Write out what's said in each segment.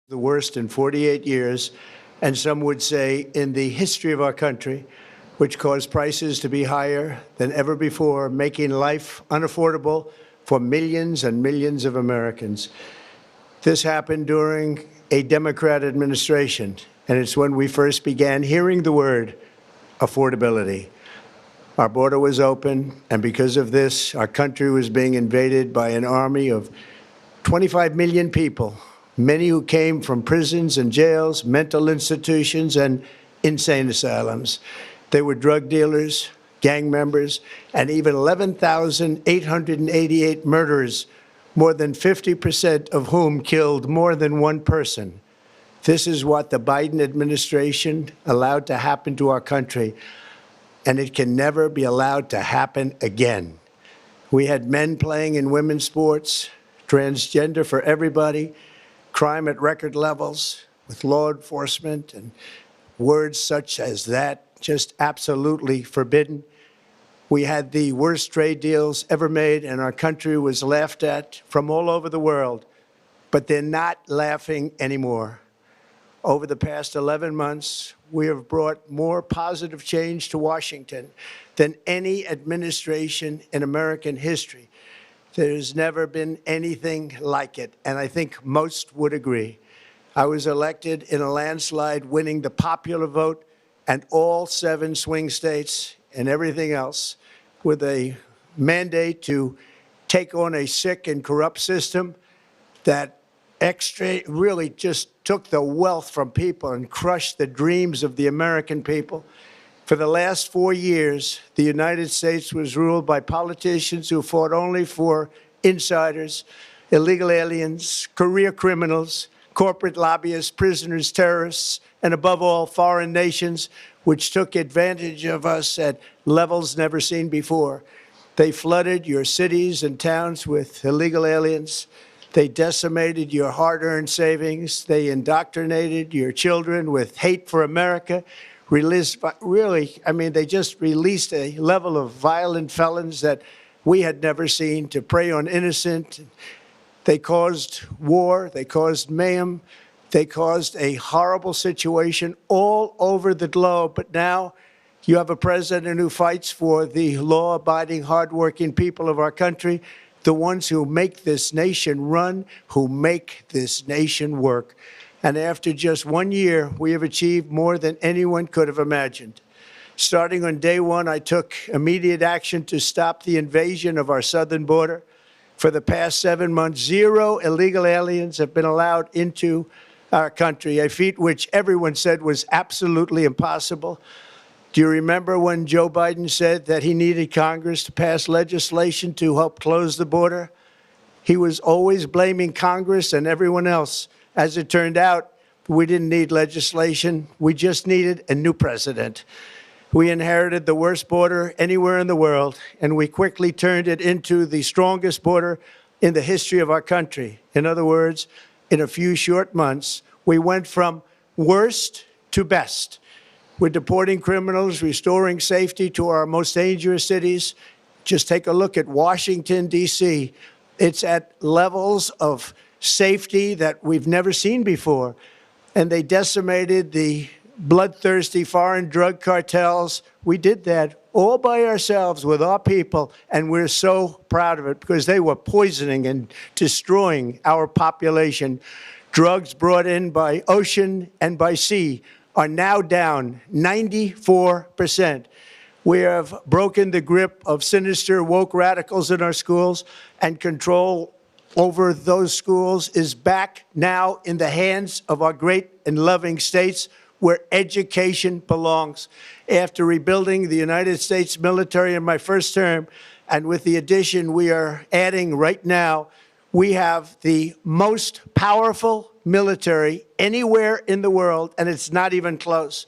The worst in 48 years, and some would say in the history of our country, which caused prices to be higher than ever before, making life unaffordable for millions and millions of Americans. This happened during a Democrat administration, and it's when we first began hearing the word affordability. Our border was open, and because of this, our country was being invaded by an army of 25 million people, many who came from prisons and jails, mental institutions, and insane asylums. They were drug dealers, gang members, and even 11,888 murderers, more than 50% of whom killed more than one person. This is what the Biden administration allowed to happen to our country, and it can never be allowed to happen again. We had men playing in women's sports, transgender for everybody, crime at record levels with law enforcement, and words such as that just absolutely forbidden. We had the worst trade deals ever made, and our country was laughed at from all over the world, but they're not laughing anymore. Over the past 11 months, we have brought more positive change to Washington than any administration in American history. There's never been anything like it, and I think most would agree. I was elected in a landslide, winning the popular vote and all 7 swing states and everything else, with a mandate to take on a sick and corrupt system that really just took the wealth from people and crushed the dreams of the American people. For the last 4 years, the United States was ruled by politicians who fought only for insiders, illegal aliens, career criminals, corporate lobbyists, prisoners, terrorists, and above all, foreign nations, which took advantage of us at levels never seen before. They flooded your cities and towns with illegal aliens. They decimated your hard-earned savings. They indoctrinated your children with hate for America. They just released a level of violent felons that we had never seen to prey on innocent. They caused war. They caused mayhem. They caused a horrible situation all over the globe. But now you have a president who fights for the law-abiding, hardworking people of our country, the ones who make this nation run, who make this nation work. And after just 1 year, we have achieved more than anyone could have imagined. Starting on day one, I took immediate action to stop the invasion of our southern border. For the past 7 months, 0 illegal aliens have been allowed into our country, a feat which everyone said was absolutely impossible. Do you remember when Joe Biden said that he needed Congress to pass legislation to help close the border? He was always blaming Congress and everyone else. As it turned out, we didn't need legislation. We just needed a new president. We inherited the worst border anywhere in the world, and we quickly turned it into the strongest border in the history of our country. In other words, in a few short months, we went from worst to best. We're deporting criminals, restoring safety to our most dangerous cities. Just take a look at Washington, D.C. It's at levels of safety that we've never seen before. And they decimated the bloodthirsty foreign drug cartels. We did that all by ourselves with our people, and we're so proud of it because they were poisoning and destroying our population. Drugs brought in by ocean and by sea are now down 94%. We have broken the grip of sinister woke radicals in our schools, and control over those schools is back now in the hands of our great and loving states where education belongs. After rebuilding the United States military in my first term, and with the addition we are adding right now, we have the most powerful military anywhere in the world, and it's not even close.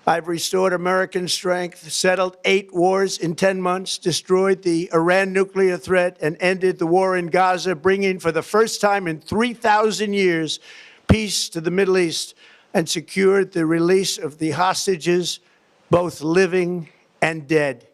I've restored American strength, settled 8 wars in 10 months, destroyed the Iran nuclear threat, and ended the war in Gaza, bringing for the first time in 3,000 years peace to the Middle East, and secured the release of the hostages, both living and dead.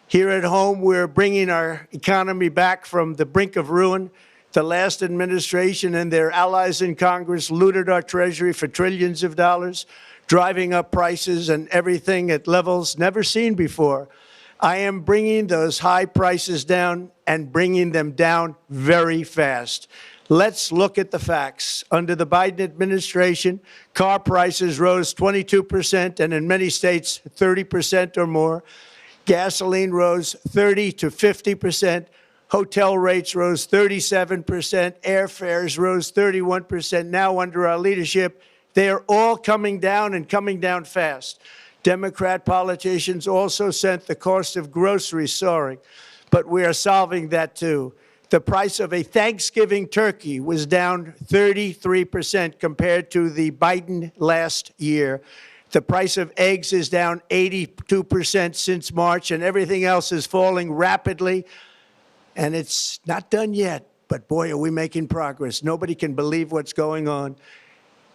Here at home, we're bringing our economy back from the brink of ruin The last administration and their allies in Congress looted our Treasury for trillions of dollars, driving up prices and everything at levels never seen before. I am bringing those high prices down and bringing them down very fast. Let's look at the facts. Under the Biden administration, car prices rose 22% and in many states 30% or more. Gasoline rose 30 to 50%. Hotel rates rose 37%. Airfares rose 31%. Now under our leadership, they are all coming down and coming down fast. Democrat politicians also sent the cost of groceries soaring, but we are solving that too. The price of a Thanksgiving turkey was down 33% compared to the Biden last year. The price of eggs is down 82% since March, and everything else is falling rapidly. And it's not done yet, but boy, are we making progress. Nobody can believe what's going on.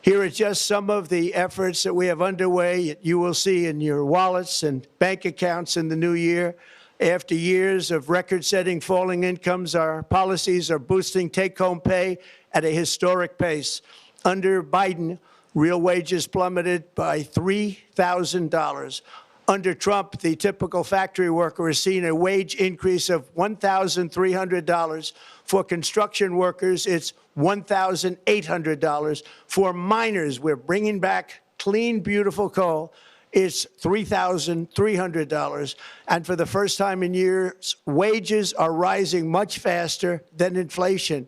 Here are just some of the efforts that we have underway. You will see in your wallets and bank accounts in the new year. After years of record-setting falling incomes, our policies are boosting take-home pay at a historic pace. Under Biden, real wages plummeted by $3,000. Under Trump, the typical factory worker has seen a wage increase of $1,300. For construction workers, it's $1,800. For miners, we're bringing back clean, beautiful coal. It's $3,300. And for the first time in years, wages are rising much faster than inflation.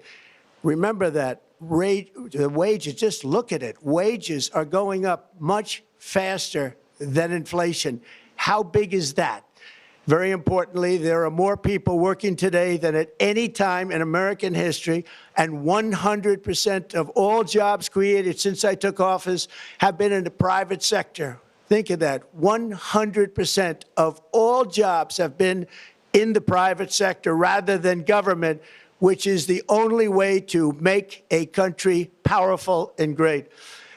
Remember that. The wages, just look at it. Wages are going up much faster than inflation. How big is that? Very importantly, there are more people working today than at any time in American history, and 100% of all jobs created since I took office have been in the private sector. Think of that. 100% of all jobs have been in the private sector rather than government, which is the only way to make a country powerful and great.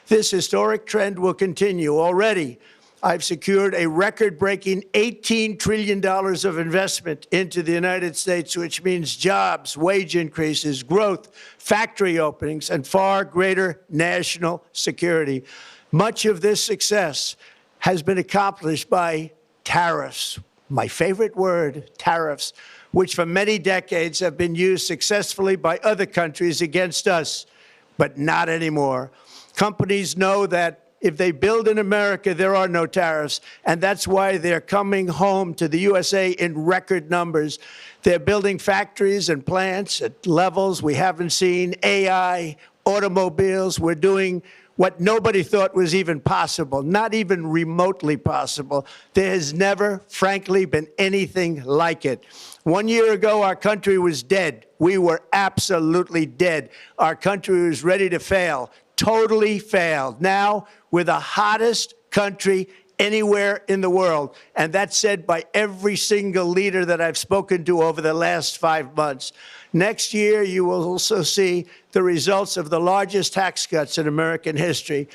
This historic trend will continue. Already, I've secured a record-breaking $18 trillion of investment into the United States, which means jobs, wage increases, growth, factory openings, and far greater national security. Much of this success has been accomplished by tariffs. My favorite word, tariffs, which for many decades have been used successfully by other countries against us, but not anymore. Companies know that if they build in America, there are no tariffs, and that's why they're coming home to the USA in record numbers. They're building factories and plants at levels we haven't seen, AI, automobiles. We're doing what nobody thought was even possible, not even remotely possible. There has never, frankly, been anything like it. 1 year ago, our country was dead. We were absolutely dead. Our country was ready to fail, totally failed. Now, we're the hottest country anywhere in the world, and that's said by every single leader that I've spoken to over the last 5 months. Next year, you will also see the results of the largest tax cuts in American history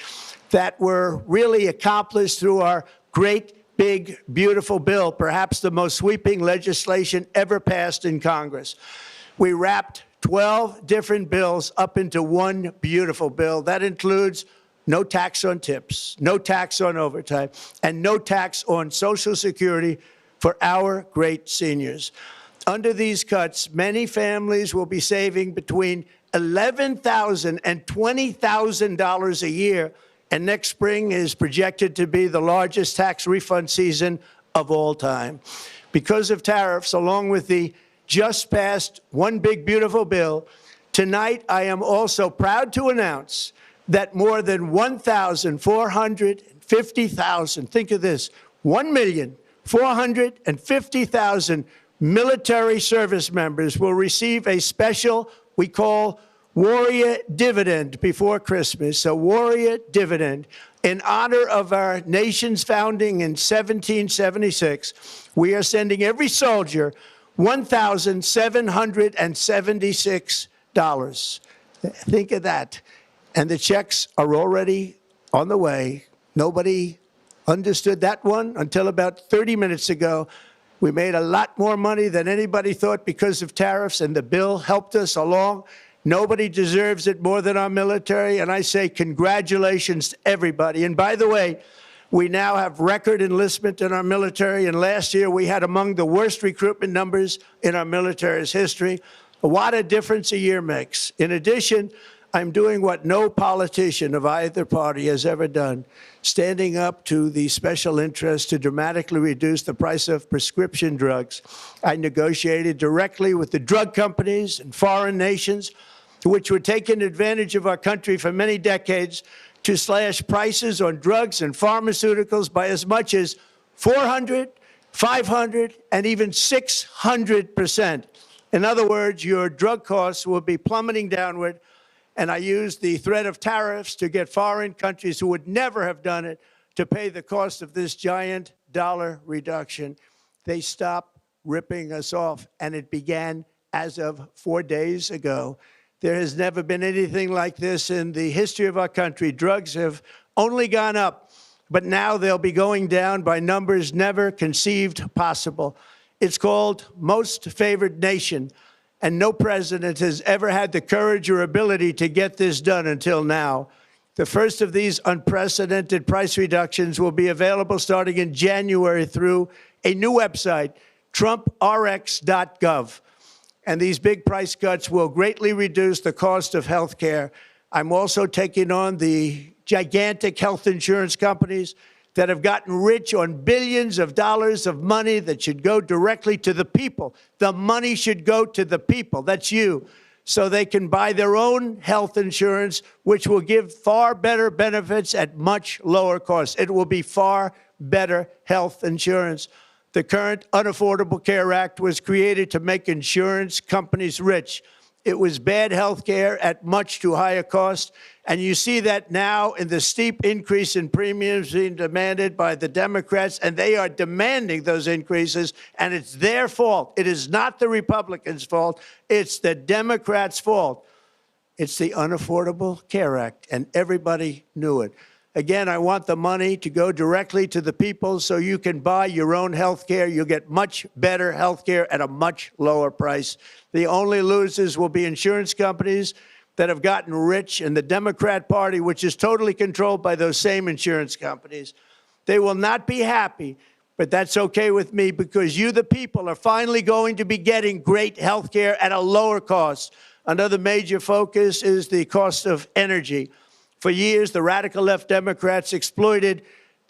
that were really accomplished through our great, big, beautiful bill, perhaps the most sweeping legislation ever passed in Congress. We wrapped 12 different bills up into one beautiful bill. That includes no tax on tips, no tax on overtime, and no tax on Social Security for our great seniors. Under these cuts, many families will be saving between $11,000 and $20,000 a year, and next spring is projected to be the largest tax refund season of all time. Because of tariffs, along with the just passed One Big Beautiful Bill, tonight I am also proud to announce that more than 1,450,000, think of this, 1,450,000 military service members will receive a special, we call Warrior Dividend before Christmas, a Warrior Dividend. In honor of our nation's founding in 1776, we are sending every soldier $1,776. Think of that. And the checks are already on the way. Nobody understood that one until about 30 minutes ago. We made a lot more money than anybody thought because of tariffs, and the bill helped us along. Nobody deserves it more than our military, and I say congratulations to everybody. And by the way, we now have record enlistment in our military, and last year we had among the worst recruitment numbers in our military's history. What a difference a year makes. In addition, I'm doing what no politician of either party has ever done, standing up to the special interests to dramatically reduce the price of prescription drugs. I negotiated directly with the drug companies and foreign nations, which were taking advantage of our country for many decades, to slash prices on drugs and pharmaceuticals by as much as 400, 500, and even 600%. In other words, your drug costs will be plummeting downward. And I used the threat of tariffs to get foreign countries who would never have done it to pay the cost of this giant dollar reduction. They stopped ripping us off, and it began as of 4 days ago. There has never been anything like this in the history of our country. Drugs have only gone up, but now they'll be going down by numbers never conceived possible. It's called Most Favored Nation. And no president has ever had the courage or ability to get this done until now. The first of these unprecedented price reductions will be available starting in January through a new website, trumprx.gov. And these big price cuts will greatly reduce the cost of health care. I'm also taking on the gigantic health insurance companies that have gotten rich on billions of dollars of money that should go directly to the people. The money should go to the people, that's you, so they can buy their own health insurance, which will give far better benefits at much lower costs. It will be far better health insurance. The current Unaffordable Care Act was created to make insurance companies rich. It was bad health care at much too high a cost. And you see that now in the steep increase in premiums being demanded by the Democrats, and they are demanding those increases, and it's their fault. It is not the Republicans' fault. It's the Democrats' fault. It's the Unaffordable Care Act, and everybody knew it. Again, I want the money to go directly to the people so you can buy your own health care. You'll get much better health care at a much lower price. The only losers will be insurance companies that have gotten rich, and the Democrat Party, which is totally controlled by those same insurance companies. They will not be happy, but that's okay with me, because you, the people, are finally going to be getting great health care at a lower cost. Another major focus is the cost of energy. For years, the radical left Democrats exploited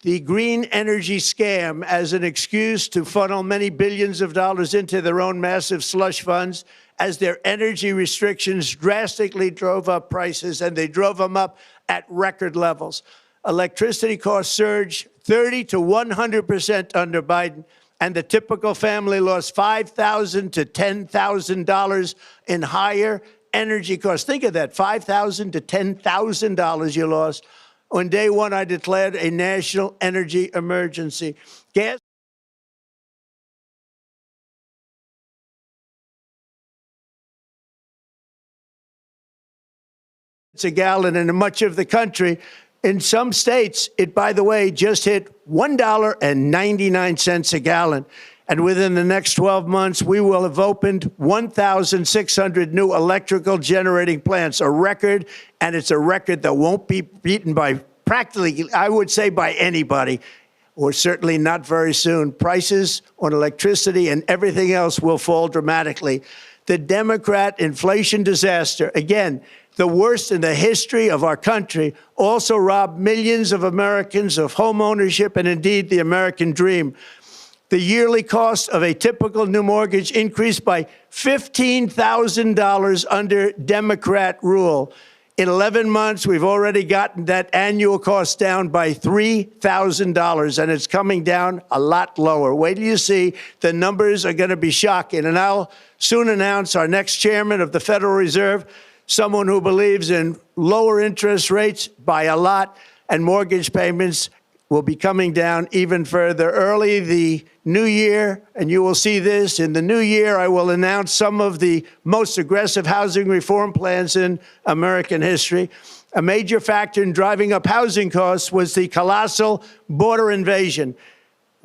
the green energy scam as an excuse to funnel many billions of dollars into their own massive slush funds, as their energy restrictions drastically drove up prices, and they drove them up at record levels. Electricity costs surged 30 to 100% under Biden, and the typical family lost $5,000 to $10,000 in higher energy costs. Think of that, $5,000 to $10,000 you lost. On day one, I declared a national energy emergency. Gas a gallon in much of the country. In some states, it, by the way, just hit $1.99 a gallon. And within the next 12 months, we will have opened 1,600 new electrical generating plants, a record, and it's a record that won't be beaten by practically, I would say, by anybody, or certainly not very soon. Prices on electricity and everything else will fall dramatically. The Democrat inflation disaster, again, the worst in the history of our country, also robbed millions of Americans of home ownership and indeed the American dream. The yearly cost of a typical new mortgage increased by $15,000 under Democrat rule. In 11 months, we've already gotten that annual cost down by $3,000, and it's coming down a lot lower. Wait till you see. The numbers are going to be shocking. And I'll soon announce our next chairman of the Federal Reserve, someone who believes in lower interest rates by a lot, and mortgage payments will be coming down even further. Early the new year, and you will see this, in the new year, I will announce some of the most aggressive housing reform plans in American history. A major factor in driving up housing costs was the colossal border invasion.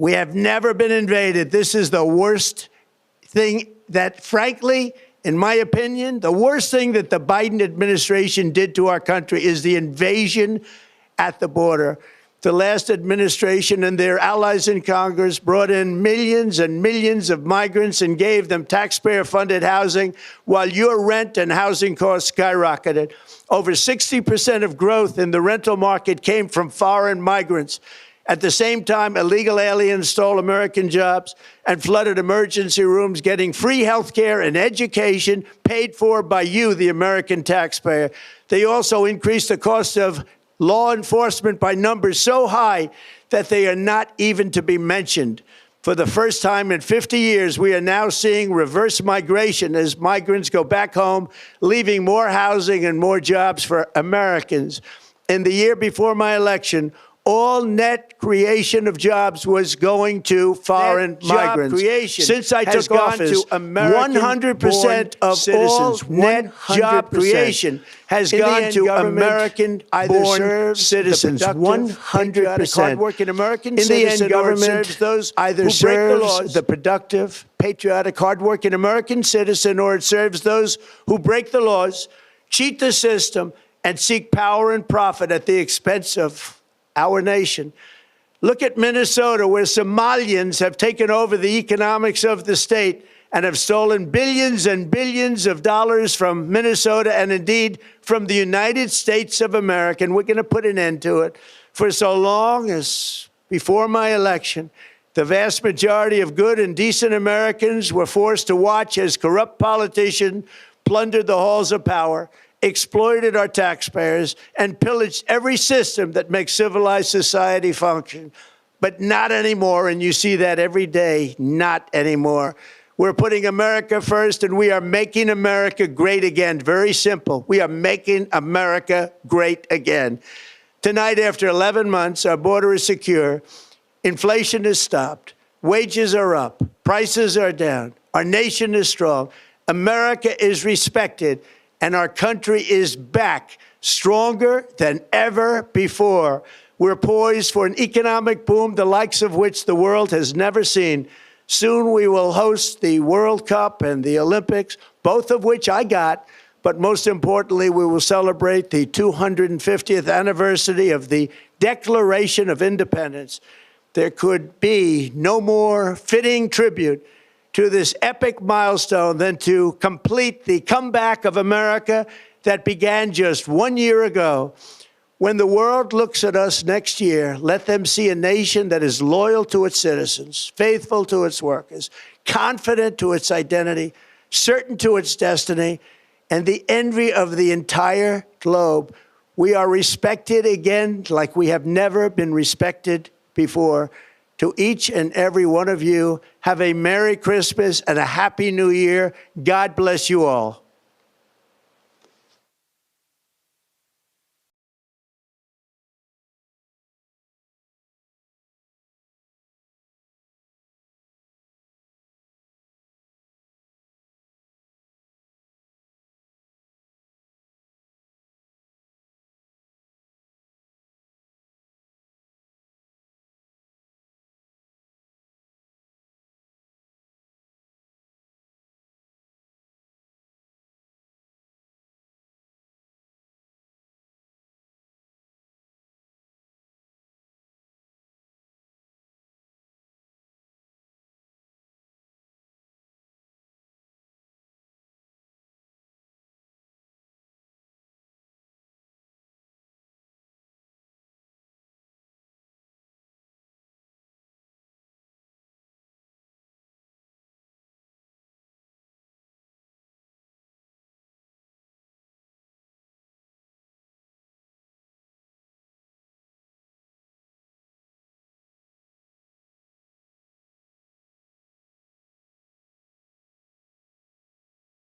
We have never been invaded. This is the worst thing that, frankly, in my opinion, the worst thing that the Biden administration did to our country is the invasion at the border. The last administration and their allies in Congress brought in millions and millions of migrants and gave them taxpayer-funded housing while your rent and housing costs skyrocketed. Over 60% of growth in the rental market came from foreign migrants. At the same time, illegal aliens stole American jobs and flooded emergency rooms, getting free health care and education paid for by you, the American taxpayer. They also increased the cost of law enforcement by numbers so high that they are not even to be mentioned. For the first time in 50 years, we are now seeing reverse migration as migrants go back home, leaving more housing and more jobs for Americans. In the year before my election, all net creation of jobs was going to foreign migrants. Since I took office, 100% of all net job creation has gone to American-born citizens. 100%. Hardworking American citizen serves those either serves the productive, patriotic, hardworking American citizen, or it serves those who break the laws, cheat the system, and seek power and profit at the expense of our nation. Look at Minnesota, where Somalians have taken over the economics of the state and have stolen billions and billions of dollars from Minnesota and indeed from the United States of America. And we're going to put an end to it. For so long as before my election, the vast majority of good and decent Americans were forced to watch as corrupt politicians plundered the halls of power, exploited our taxpayers, and pillaged every system that makes civilized society function. But not anymore, and you see that every day, not anymore. We're putting America first, and we are making America great again. Very simple. We are making America great again. Tonight, after 11 months, our border is secure. Inflation is stopped. Wages are up. Prices are down. Our nation is strong. America is respected. And our country is back, stronger than ever before. We're poised for an economic boom, the likes of which the world has never seen. Soon we will host the World Cup and the Olympics, both of which I got. But most importantly, we will celebrate the 250th anniversary of the Declaration of Independence. There could be no more fitting tribute to this epic milestone than to complete the comeback of America that began just 1 year ago. When the world looks at us next year, let them see a nation that is loyal to its citizens, faithful to its workers, confident to its identity, certain to its destiny, and the envy of the entire globe. We are respected again like we have never been respected before. To each and every one of you, have a Merry Christmas and a Happy New Year. God bless you all.